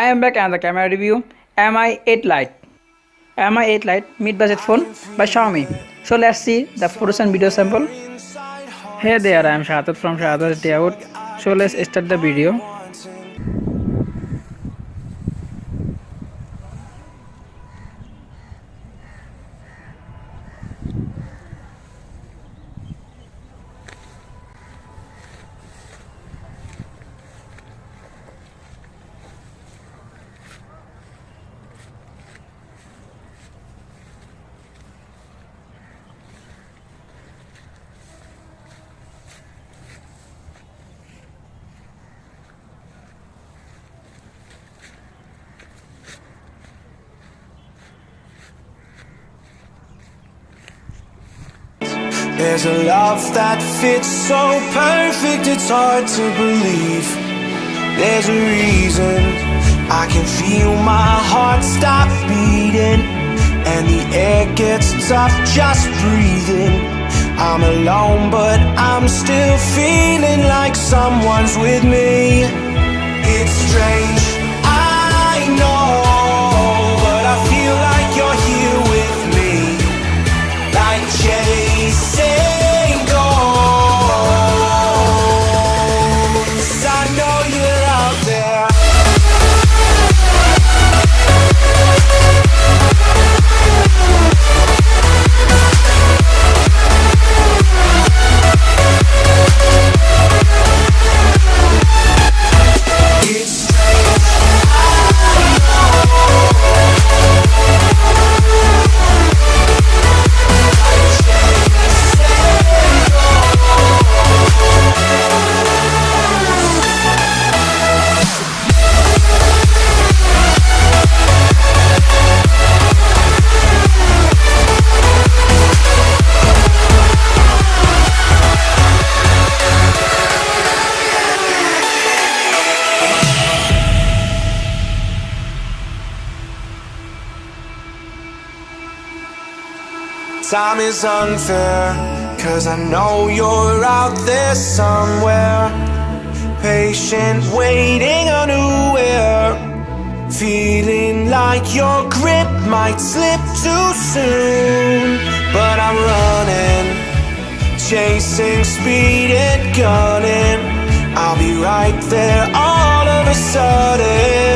I am back and the camera review Mi 8 Lite. Mi 8 Lite mid-budget phone by Xiaomi. So let's see the photos and video sample. Hey there, I am SHADAT from SHADAT'S DAYOUT. So let's start the video. There's a love that fits so perfect, it's hard to believe. There's a reason I can feel my heart stop beating, and the air gets tough just breathing. I'm alone but I'm still feeling like someone's with me. It's strange, I know, but I feel like you're here with me, like chasing ghosts. I know you're out there. It's strange, I Time is unfair, 'cause I know you're out there somewhere, patient, waiting unaware, feeling like your grip might slip too soon. But I'm running, chasing speed and gunning. I'll be right there all of a sudden.